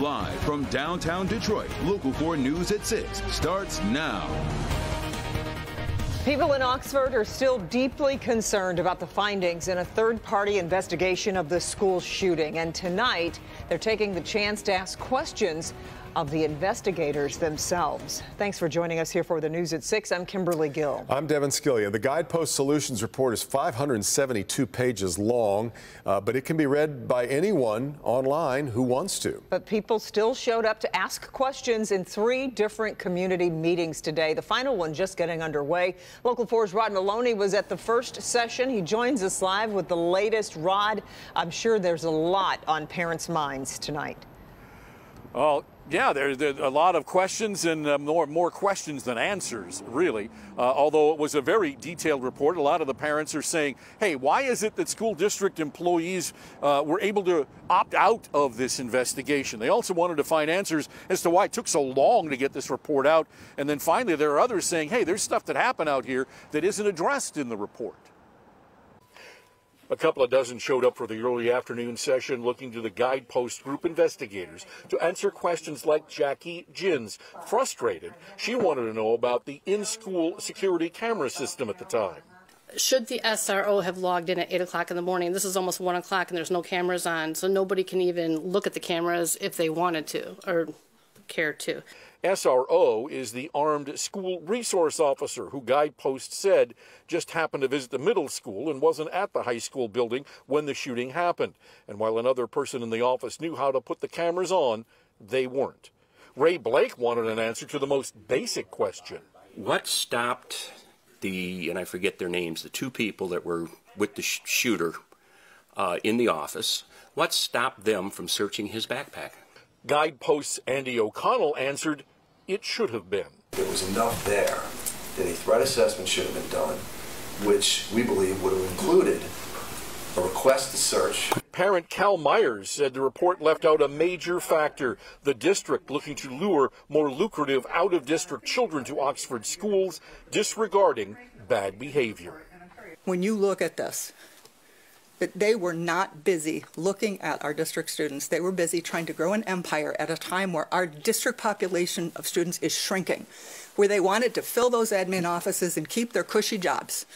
Live from downtown Detroit, Local 4 News at 6 starts now. People in Oxford are still deeply concerned about the findings in a third-party investigation of the school shooting. And tonight, they're taking the chance to ask questions of the investigators themselves. Thanks for joining us here for the News at 6. I'm Kimberly Gill. I'm Devin Scalia. The Guidepost Solutions report is 572 pages long, but it can be read by anyone online who wants to. But people still showed up to ask questions in 3 different community meetings today. The final one just getting underway. Local 4's Rod Maloney was at the first session. He joins us live with the latest. Rod, I'm sure there's a lot on parents' minds tonight. Well, yeah, there's a lot of questions and more questions than answers, really. Although it was a very detailed report, a lot of the parents are saying, hey, why is it that school district employees were able to opt out of this investigation? They also wanted to find answers as to why it took so long to get this report out. And then finally, there are others saying, hey, there's stuff that happened out here that isn't addressed in the report. A couple of dozen showed up for the early afternoon session looking to the Guidepost group investigators to answer questions like Jackie Gins. Frustrated, she wanted to know about the in-school security camera system at the time. Should the SRO have logged in at 8 o'clock in the morning? This is almost 1 o'clock and there's no cameras on, so nobody can even look at the cameras if they wanted to or care to. SRO is the armed school resource officer who Guidepost said just happened to visit the middle school and wasn't at the high school building when the shooting happened. And while another person in the office knew how to put the cameras on, they weren't. Ray Blake wanted an answer to the most basic question. What stopped and I forget their names, the 2 people that were with the shooter in the office, what stopped them from searching his backpack? Guidepost's Andy O'Connell answered, it should have been. There was enough there that a threat assessment should have been done, which we believe would have included a request to search. Parent Cal Myers said the report left out a major factor, the district looking to lure more lucrative out-of-district children to Oxford schools, disregarding bad behavior. When you look at this, they were not busy looking at our district students. They were busy trying to grow an empire at a time where our district population of students is shrinking, where they wanted to fill those admin offices and keep their cushy jobs.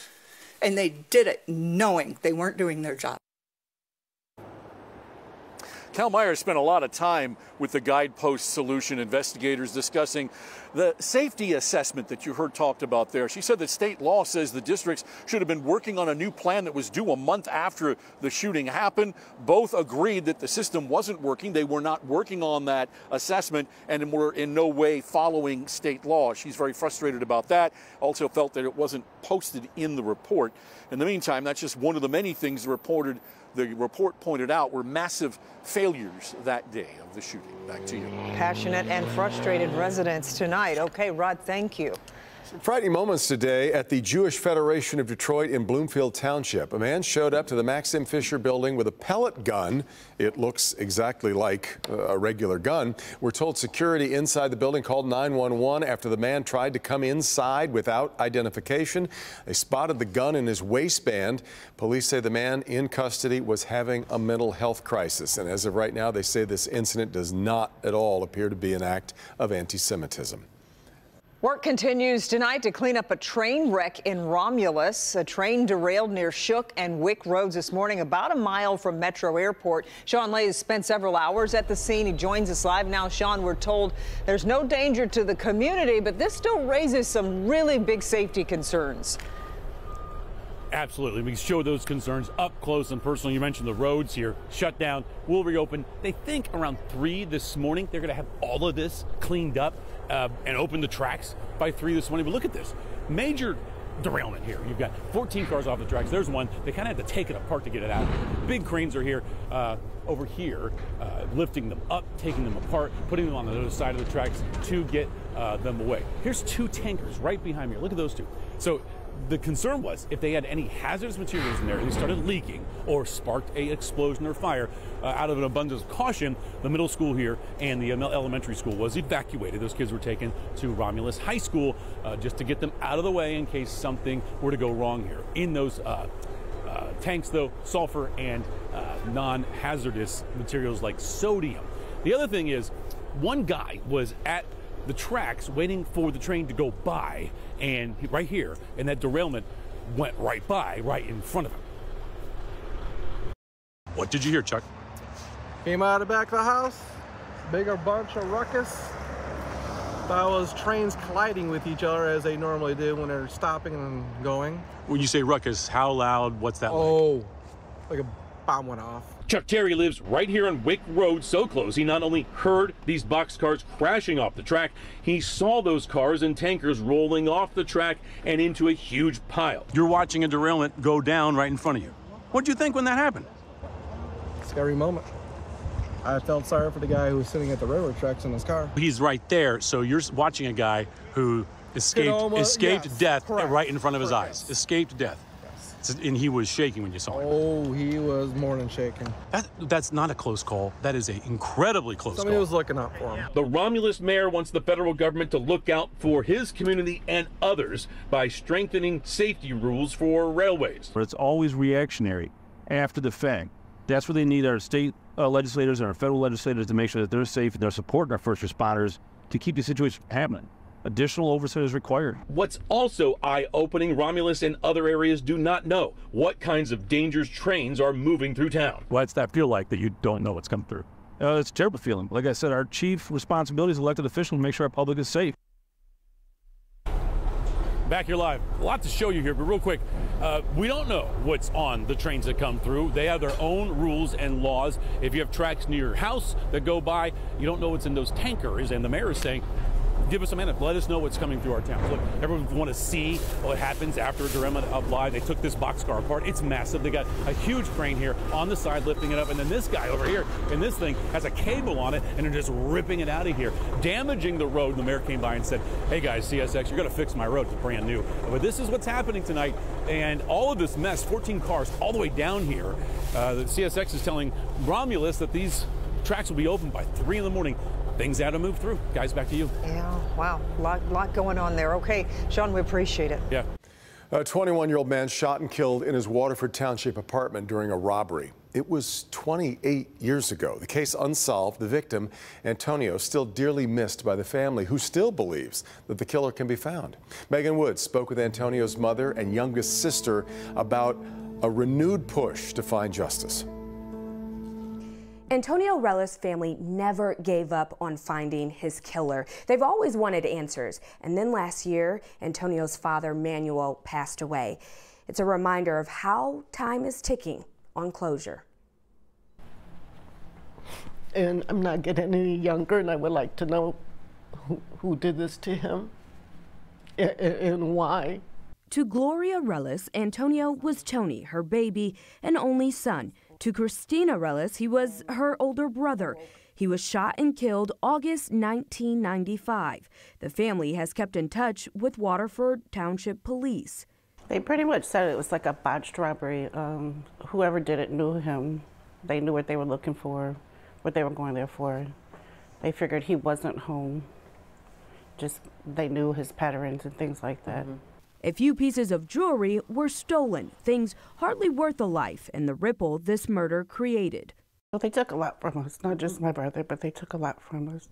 And they did it knowing they weren't doing their job. Cal Myers spent a lot of time with the Guidepost Solution investigators discussing the safety assessment that you heard talked about there. She said that state law says the districts should have been working on a new plan that was due a month after the shooting happened. Both agreed that the system wasn't working. They were not working on that assessment and were in no way following state law. She's very frustrated about that. Also felt that it wasn't posted in the report. In the meantime, that's just one of the many things the report pointed out were massive failures that day of the shooting. Back to you. Passionate and frustrated residents tonight. Okay, Rod, thank you. Frightening moments today at the Jewish Federation of Detroit in Bloomfield Township. A man showed up to the Maxim Fisher building with a pellet gun. It looks exactly like a regular gun. We're told security inside the building called 911 after the man tried to come inside without identification. They spotted the gun in his waistband. Police say the man in custody was having a mental health crisis. And as of right now, they say this incident does not at all appear to be an act of anti-Semitism. Work continues tonight to clean up a train wreck in Romulus. A train derailed near Shook and Wick Roads this morning, about a mile from Metro Airport. Sean Lay has spent several hours at the scene. He joins us live now. Sean, we're told there's no danger to the community, but this still raises some really big safety concerns. Absolutely. We show those concerns up close and personal. You mentioned the roads here shut down, will reopen. They think around 3 this morning they're going to have all of this cleaned up and open the tracks by 3 this morning. But look at this. Major derailment here. You've got 14 cars off the tracks. There's one. They kind of had to take it apart to get it out. Big cranes are here, over here, lifting them up, taking them apart, putting them on the other side of the tracks to get them away. Here's 2 tankers right behind me. Look at those 2. So the concern was if they had any hazardous materials in there, they started leaking or sparked an explosion or fire. Out of an abundance of caution, the middle school here and the elementary school was evacuated. Those kids were taken to Romulus High School just to get them out of the way in case something were to go wrong here. In those tanks, though, sulfur and non-hazardous materials like sodium. The other thing is, one guy was at the tracks waiting for the train to go by, and right here, and that derailment went right by, right in front of him. What did you hear, Chuck? Came out of the back of the house, bigger bunch of ruckus. Thought it was trains colliding with each other as they normally do when they're stopping and going. When you say ruckus, how loud, what's that like? Oh, like a bomb went off. Chuck Terry lives right here on Wick Road, so close he not only heard these boxcars crashing off the track, he saw those cars and tankers rolling off the track and into a huge pile. You're watching a derailment go down right in front of you. What'd you think when that happened? Scary moment. I felt sorry for the guy who was sitting at the railroad tracks in his car. He's right there, so you're watching a guy who escaped death right in front of his eyes. Escaped death. Yes. And he was shaking when you saw him. Oh, he was more than shaking. That's not a close call. That is an incredibly close Somebody call. was looking out for him. The Romulus mayor wants the federal government to look out for his community and others by strengthening safety rules for railways. But it's always reactionary after the fact. That's where they need our state legislators and our federal legislators to make sure that they're safe and they're supporting our first responders to keep the situation from happening. Additional oversight is required. What's also eye-opening, Romulus and other areas do not know what kinds of dangerous trains are moving through town. What's that feel like that you don't know what's coming through? It's a terrible feeling. Like I said, our chief responsibility as elected officials to make sure our public is safe. Back here live. A lot to show you here, but real quick, we don't know what's on the trains that come through. They have their own rules and laws. If you have tracks near your house that go by, you don't know what's in those tankers, and the mayor is saying, give us a minute. Let us know what's coming through our town. Look, everyone want to see what happens after a derailment up live. They took this boxcar apart. It's massive. They got a huge crane here on the side lifting it up, and then this guy over here and this thing has a cable on it, and they're just ripping it out of here, damaging the road. The mayor came by and said, hey guys, CSX, you're going to fix my road. It's brand new. But this is what's happening tonight, and all of this mess, 14 cars all the way down here. The CSX is telling Romulus that these tracks will be open by 3 in the morning. Things had to move through. Guys, back to you. Yeah, wow. Lot going on there. Okay, Sean, we appreciate it. Yeah. A 21-year-old man shot and killed in his Waterford Township apartment during a robbery. It was 28 years ago. The case unsolved. The victim, Antonio, still dearly missed by the family, who still believes that the killer can be found. Megan Woods spoke with Antonio's mother and youngest sister about a renewed push to find justice. Antonio Reiss' family never gave up on finding his killer. They've always wanted answers. And then last year, Antonio's father, Manuel, passed away. It's a reminder of how time is ticking on closure. And I'm not getting any younger, and I would like to know who did this to him and why. To Gloria Reiss, Antonio was Tony, her baby and only son. To Christina Reiss, he was her older brother. He was shot and killed August 1995. The family has kept in touch with Waterford Township Police. They pretty much said it was like a botched robbery. Whoever did it knew him. They knew what they were looking for, what they were going there for. They figured he wasn't home. Just they knew his patterns and things like that. A few pieces of jewelry were stolen, things hardly worth a life, and the ripple this murder created. Well, they took a lot from us, not just my brother, but they took a lot from us.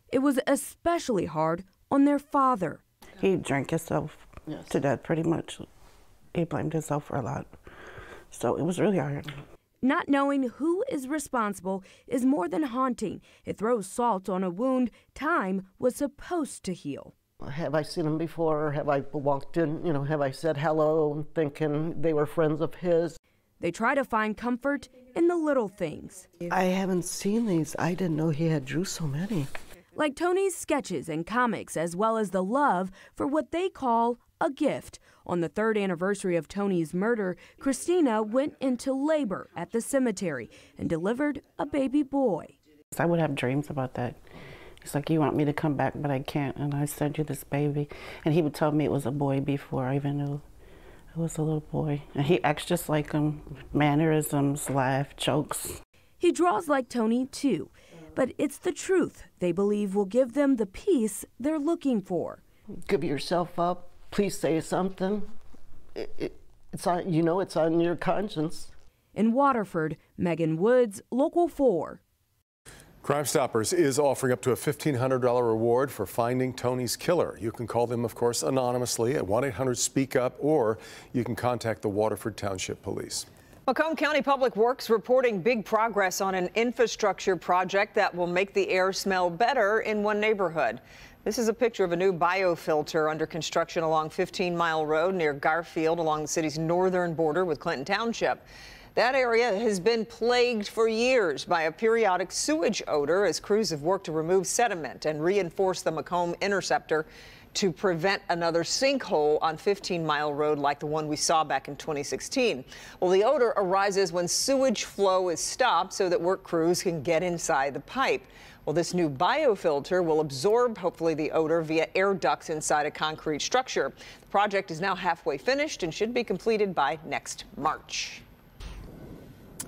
It was especially hard on their father. He drank himself to death, pretty much. He blamed himself for a lot. So it was really hard. Not knowing who is responsible is more than haunting. It throws salt on a wound time was supposed to heal. Have I seen him before, or have I walked in, have I said hello thinking they were friends of his? They try to find comfort in the little things. I haven't seen these. I didn't know he had drew so many. Like Tony's sketches and comics, as well as the love for what they call a gift. On the 3rd anniversary of Tony's murder, Christina went into labor at the cemetery and delivered a baby boy. I would have dreams about that. He's like, you want me to come back, but I can't, and I sent you this baby. And he would tell me it was a boy before I even knew it was a little boy. And he acts just like him, mannerisms, laugh, jokes. He draws like Tony, too, but it's the truth they believe will give them the peace they're looking for. Give yourself up. Please say something. It's on, it's on your conscience. In Waterford, Megan Woods, Local 4. Crime Stoppers is offering up to a $1,500 reward for finding Tony's killer. You can call them, of course, anonymously at 1-800-SPEAK-UP, or you can contact the Waterford Township Police. Macomb County Public Works reporting big progress on an infrastructure project that will make the air smell better in one neighborhood. This is a picture of a new biofilter under construction along 15 Mile Road near Garfield along the city's northern border with Clinton Township. That area has been plagued for years by a periodic sewage odor as crews have worked to remove sediment and reinforce the Macomb interceptor to prevent another sinkhole on 15 Mile Road like the one we saw back in 2016. Well, the odor arises when sewage flow is stopped so that work crews can get inside the pipe. Well, this new biofilter will absorb, hopefully, the odor via air ducts inside a concrete structure. The project is now halfway finished and should be completed by next March.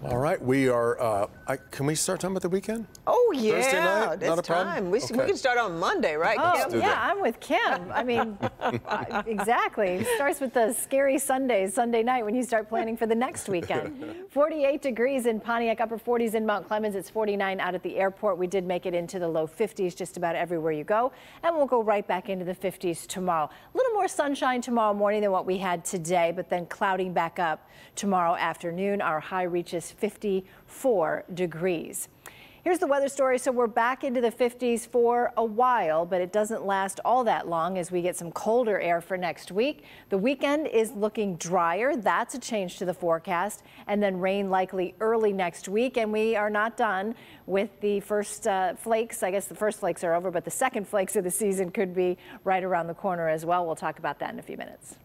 All right, we are, can we start talking about the weekend? Oh, yeah. Thursday night? It's Not a time. problem? We can start on Monday, right, Kim? Oh, yeah, I'm with Kim. I mean, exactly. It starts with the scary Sundays, Sunday night, when you start planning for the next weekend. 48 degrees in Pontiac, upper 40s in Mount Clemens. It's 49 out at the airport. We did make it into the low 50s just about everywhere you go. And we'll go right back into the 50s tomorrow. A little more sunshine tomorrow morning than what we had today, but then clouding back up tomorrow afternoon. Our high reaches 54 degrees. Here's the weather story. So we're back into the 50s for a while, but it doesn't last all that long as we get some colder air for next week. The weekend is looking drier. That's a change to the forecast. And then rain likely early next week. And we are not done with the first flakes. I guess the first flakes are over, but the second flakes of the season could be right around the corner as well. We'll talk about that in a few minutes.